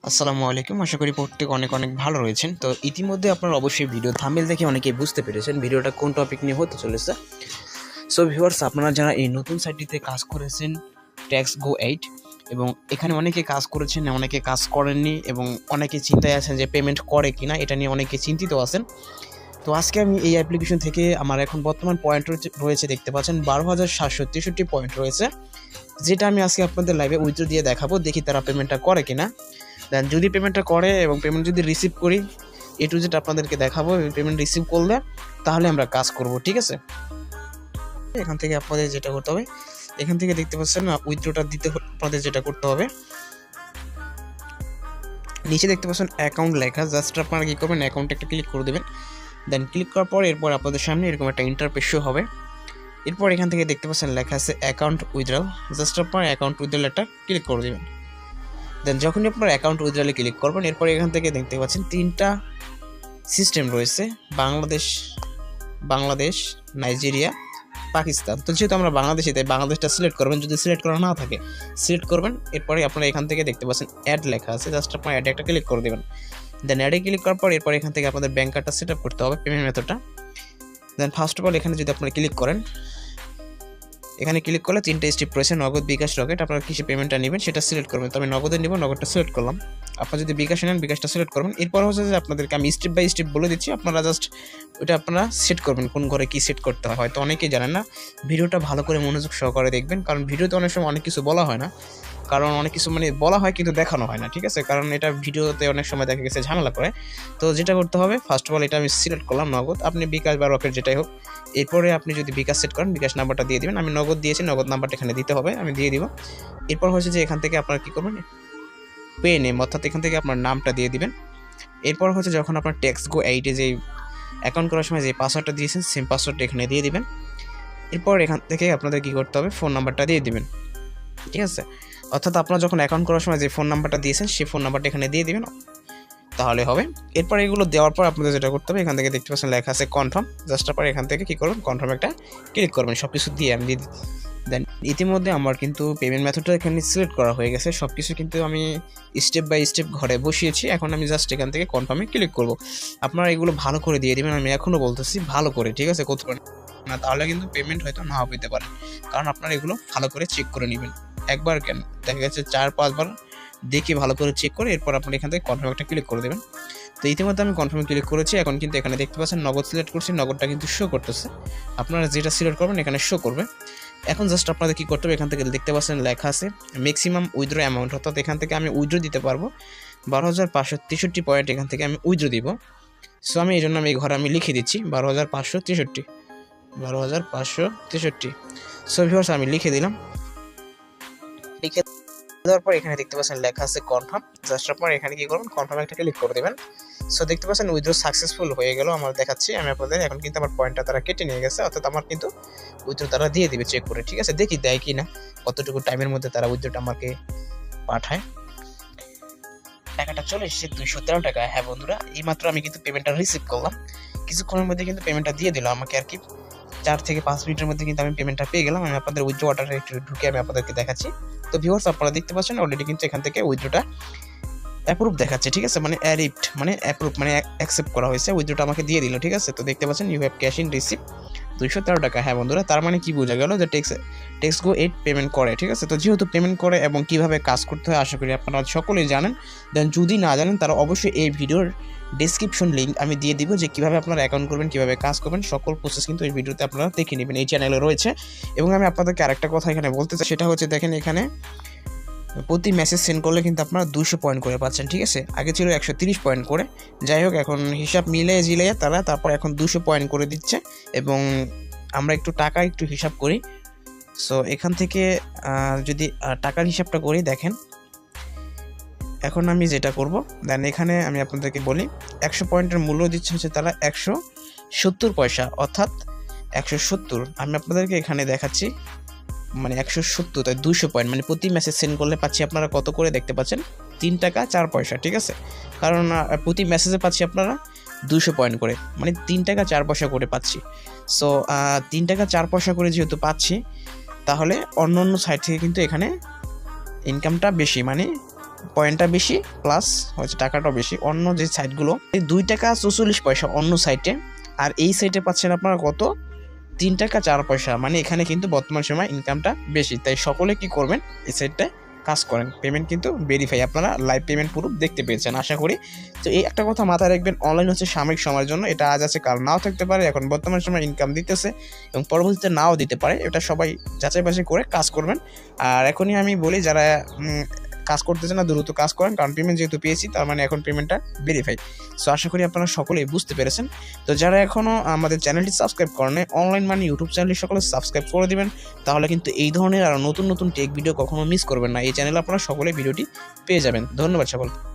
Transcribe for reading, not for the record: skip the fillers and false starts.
আসসালামু আলাইকুম। আশা করি প্রত্যেকে অনেক অনেক ভালো রয়েছেন। তো ইতিমধ্যে আপনারা অবশ্যই ভিডিও থাম্বনেল দেখে অনেকেই বুঝতে পেরেছেন ভিডিওটা কোন টপিক নিয়ে হতে চলেছে। সো ভিউয়ার্স, আপনারা যারা এই নতুন সাইটটিতে কাজ করেছেন ট্যাক্স গো 8 এবং এখানে অনেকে কাজ করেছেন, অনেকে কাজ করেননি এবং অনেকে চিন্তায় আছেন যে পেমেন্ট করে কিনা, এটা নিয়ে অনেকে চিন্তিত আছেন। তো আজকে আমি এই অ্যাপ্লিকেশন থেকে আমার এখন বর্তমান পয়েন্ট রয়েছে দেখতে পাচ্ছেন 12,763 পয়েন্ট রয়েছে, যেটা আমি আজকে আপনাদের লাইভে উইথড্র দিয়ে দেখাবো, দেখি তারা পেমেন্টটা করে কিনা। দেন যদি পেমেন্টটা করে এবং পেমেন্ট যদি রিসিভ করি, এ টু জেড আপনাদেরকে দেখাবো। পেমেন্ট রিসিভ করলে তাহলে আমরা কাজ করব, ঠিক আছে। এখান থেকে আপনাদের যেটা করতে হবে, এখান থেকে দেখতে পাচ্ছেন উইথড্রটা দিতে আপনাদের যেটা করতে হবে, নিচে দেখতে পাচ্ছেন অ্যাকাউন্ট লেখা, জাস্ট আপনারা কী করবেন, অ্যাকাউন্টে একটা ক্লিক করে দেবেন। দেন ক্লিক করার পর এরপর আপনাদের সামনে এরকম একটা ইন্টারফেস শো হবে। এরপর এখান থেকে দেখতে পাচ্ছেন লেখা আছে অ্যাকাউন্ট উইথড্রল, জাস্ট আপনার অ্যাকাউন্ট উইথড্রল একটা ক্লিক করে দেবেন। দেন যখনই আপনার অ্যাকাউন্ট উইথড্রলে ক্লিক করবেন, এরপর এখান থেকে দেখতে পাচ্ছেন তিনটা সিস্টেম রয়েছে, বাংলাদেশ, নাইজেরিয়া, পাকিস্তান। তো যেহেতু আমরা বাংলাদেশে, তাই বাংলাদেশটা সিলেক্ট করবেন। যদি সিলেক্ট করা না থাকে সিলেক্ট করবেন। এরপরে আপনারা এখান থেকে দেখতে পাচ্ছেন অ্যাড লেখা আছে, জাস্ট আপনার অ্যাডে একটা ক্লিক করে দেবেন। দেন অ্যাডে ক্লিক করার পর এরপর এখান থেকে আপনাদের ব্যাঙ্ক কার্ডটা সেট আপ করতে হবে, পেমেন্ট মেথডটা। দেন ফার্স্ট অফ অল এখানে যদি আপনারা ক্লিক করেন, এখানে ক্লিক করলে তিনটে স্টেপ রয়েছে, নগদ, বিকাশ, রকেট। আপনারা কিসে পেমেন্টটা নেবেন সেটা সিলেক্ট করবেন। তো আমি নগদে নেব, নগদটা সিলেক্ট করলাম। আপনারা যদি বিকাশে নেন, বিকাশটা সিলেক্ট করবেন। এরপর হচ্ছে যে আপনাদেরকে আমি স্টেপ বাই স্টেপ বলে দিচ্ছি, আপনারা জাস্ট ওটা আপনারা সেট করবেন, কোন ঘরে কী সেট করতে হয়। হয়তো অনেকেই জানেন না, ভিডিওটা ভালো করে মনোযোগ সহকারে দেখবেন, কারণ ভিডিওতে অনেক সময় অনেক কিছু বলা হয় না, কারণ অনেক কিছু বলা হয় কিন্তু দেখানো হয় না, ঠিক আছে। কারণ এটা ভিডিওতে অনেক সময় দেখা গেছে ঝামেলা করে। তো যেটা করতে হবে, ফার্স্ট অফ অল এটা আমি সিলেক্ট করলাম নগদ, আপনি বিকাশ বা রকেট যেটাই হোক। এরপরে আপনি যদি বিকাশ সেট করেন, বিকাশ নাম্বারটা দিয়ে দিবেন। আমি নগদ দিয়েছি, নগদ নাম্বারটা এখানে দিতে হবে, আমি দিয়ে দিব। এরপর হচ্ছে যে এখান থেকে আপনারা কী করবেন, পে নেম, অর্থাৎ এখান থেকে আপনার নামটা দিয়ে দিবেন। এরপর হচ্ছে যখন আপনার ট্যাক্স গো 8-এ যে অ্যাকাউন্ট করার সময় যে পাসওয়ার্ডটা দিয়েছেন, সেম পাসওয়ার্ডটা এখানে দিয়ে দিবেন। এরপর এখান থেকে আপনাদের কী করতে হবে, ফোন নাম্বারটা দিয়ে দিবেন, ঠিক আছে। অর্থাৎ আপনারা যখন অ্যাকাউন্ট করার সময় যে ফোন নাম্বারটা দিয়েছেন, সেই ফোন নাম্বারটা এখানে দিয়ে দিবেন, তাহলে হবে। এরপর এগুলো দেওয়ার পর আপনাদের যেটা করতে হবে, এখান থেকে দেখতে পাচ্ছেন লেখা আছে কনফার্ম, জাস্ট আপনার এখান থেকে কী করবেন, কনফার্ম একটা ক্লিক করবেন। সব কিছু দিয়ে আমি দিয়ে দিই। দেন ইতিমধ্যে আমার কিন্তু পেমেন্ট মেথডটা এখানে সিলেক্ট করা হয়ে গেছে, সব কিছু কিন্তু আমি স্টেপ বাই স্টেপ ঘরে বসিয়েছি। এখন আমি জাস্ট এখান থেকে কনফার্মে ক্লিক করব। আপনারা এগুলো ভালো করে দিয়ে দেবেন, আমি এখনও বলতেছি ভালো করে, ঠিক আছে। কোথাও না, তাহলে কিন্তু পেমেন্ট হয়তো নাও পেতে পারেন, কারণ আপনারা এগুলো ভালো করে চেক করে নেবেন। একবার কেন, দেখা গেছে 4-5 বার দেখে ভালো করে চেক করে এরপর আপনারা এখান থেকে কনফার্ম একটা ক্লিক করে দেবেন। তো ইতিমধ্যে আমি কনফার্মে ক্লিক করেছি। এখন কিন্তু এখানে দেখতে পাচ্ছেন নগদ সিলেক্ট করছি, নগদটা কিন্তু শো করতেছে। আপনারা যেটা সিলেক্ট করবেন এখানে শো করবে। এখন জাস্ট আপনাদের কী করতে হবে, এখান থেকে দেখতে পাচ্ছেন লেখা আছে ম্যাক্সিমাম উইথড্র অ্যামাউন্ট, অর্থাৎ এখান থেকে আমি উইথড্র দিতে পারবো 12,563 পয়েন্ট, এখান থেকে আমি উইথড্র দিব। সো আমি এই জন্য আমি এই ঘরে আমি লিখে দিচ্ছি 12,563। সো ভিউয়ার্স, আমি লিখে দিলাম। লিখে দেওয়ার পর এখানে দেখতে পাচ্ছেন লেখা আছে কনফার্ম, জাস্ট আপনারা এখানে কী করবেন, কনফার্ম একটা ক্লিক করে দেবেন। সো দেখতে পাচ্ছেন উইথড্র সাকসেসফুল হয়ে গেল, আমার দেখাচ্ছি আমি আপনাদের। এখন কিন্তু আমার পয়েন্টটা তারা কেটে নিয়ে গেছে, অর্থাৎ আমার কিন্তু উইথড্র তারা দিয়ে দিবে চেক করে, ঠিক আছে। দেখি দেয় কি না, কতটুকু টাইমের মধ্যে তারা উইথড্রটা আমাকে পাঠায়। টাকাটা চলে এসেছে 213 টাকা। হ্যাঁ বন্ধুরা, এইমাত্র আমি কিন্তু পেমেন্টটা রিসিভ করলাম, কিছুক্ষণের মধ্যে কিন্তু পেমেন্টটা দিয়ে দিল আমাকে আর কি। 4 থেকে 5 মিনিটের মধ্যে কিন্তু আমি পেমেন্টটা পেয়ে গেলাম। আমি আপনাদের উইথড্র অর্ডারে একটু ঢুকে আমি আপনাদেরকে দেখাচ্ছি। তো ভিউয়ার্স, আপনারা দেখতে পাচ্ছেন অলরেডি কিন্তু এখান থেকে উইথড্রটা অ্যাপ্রুভ দেখাচ্ছে, ঠিক আছে। অ্যাপ্রুভ অ্যাকসেপ্ট করা হয়েছে, উইথড্রটা আমাকে দিয়ে দিল, ঠিক আছে। তো দেখতে পাচ্ছেন you have cash in receive 213 টাকা। হ্যাঁ বন্ধুরা, তার মানে কি বোঝা গেল যে ট্যাক্স গো 8 পেমেন্ট করে, ঠিক আছে। তো যেহেতু পেমেন্ট করে এবং কীভাবে কাজ করতে হয় আশা করি আপনারা সকলেই জানেন। দেন যদি না জানেন তারা অবশ্যই এই ভিডিওর ডেসক্রিপশন লিঙ্ক আমি দিয়ে দিব, যে কীভাবে আপনারা অ্যাকাউন্ট করবেন, কীভাবে কাজ করবেন, সকল প্রসেস কিন্তু এই ভিডিওতে আপনারা দেখে নেবেন, এই চ্যানেলে রয়েছে। এবং আমি আপনাদেরকে আরেকটা কথা এখানে বলতে চাই, সেটা হচ্ছে দেখেন এখানে প্রতি মেসেজ সেন্ড করলে কিন্তু আপনারা 200 পয়েন্ট করে পাচ্ছেন, ঠিক আছে। আগে ছিল 130 পয়েন্ট করে, যাই হোক এখন হিসাব জিলিয়ে তারা তারপর এখন 200 পয়েন্ট করে দিচ্ছে। এবং আমরা একটু টাকা একটু হিসাব করি। সো এখান থেকে যদি টাকার হিসাবটা করি, দেখেন এখন আমি যেটা করব, দেন এখানে আমি আপনাদেরকে বলি 100 পয়েন্টের মূল্য দিচ্ছে হচ্ছে তারা 170 পয়সা, অর্থাৎ 170। আমি আপনাদেরকে এখানে দেখাচ্ছি, 170, তাই 200 পয়েন্ট, প্রতি মেসেজ সেন্ড করলে পাচ্ছি আপনারা কত করে দেখতে পাচ্ছেন, 3 টাকা 4 পয়সা, ঠিক আছে। কারণ প্রতি মেসেজে পাচ্ছি আপনারা 200 পয়েন্ট করে, 3 টাকা 4 পয়সা করে পাচ্ছি। সো 3 টাকা 4 পয়সা করে যেহেতু পাচ্ছি, তাহলে অন্য সাইট থেকে কিন্তু এখানে ইনকামটা বেশি, পয়েন্টটা বেশি প্লাস হচ্ছে টাকাটাও বেশি। অন্য যে সাইটগুলো এই 2 টাকা 44 পয়সা অন্য সাইটে, আর এই সাইটে পাচ্ছেন আপনারা কত 3 টাকা 4 পয়সা। মানে এখানে কিন্তু বর্তমান সময় ইনকামটা বেশি, তাই সকলে কি করবেন এই সাইটটায় কাজ করেন। পেমেন্ট কিন্তু ভেরিফাই, আপনারা লাইভ পেমেন্ট প্রুফ দেখতে পেয়েছেন আশা করি। তো এই একটা কথা মাথায় রাখবেন, অনলাইন হচ্ছে সাময়িক সময়ের জন্য, এটা আজ আছে কাল নাও থাকতে পারে। এখন বর্তমান সময় ইনকাম দিতেছে এবং পরবর্তীতে নাও দিতে পারে, এটা সবাই যাচাই বাছাই করে কাজ করবেন। আর এখনই আমি বলি যারা কাজ করতেছে না দ্রুত কাজ করেন, কারণ পেমেন্ট যেহেতু পেয়েছি তার মানে এখন পেমেন্টটা ভেরিফাই। সো আশা করি আপনারা সকলেই বুঝতে পেরেছেন। তো যারা এখনও আমাদের চ্যানেলটি সাবস্ক্রাইব করেন অনলাইন মানি ইউটিউব চ্যানেলটি সকলে সাবস্ক্রাইব করে দিবেন, তাহলে কিন্তু এই ধরনের আরও নতুন নতুন টেক ভিডিও কখনো মিস করবেন না। এই চ্যানেলে আপনারা সকলে ভিডিওটি পেয়ে যাবেন। ধন্যবাদ সকলকে।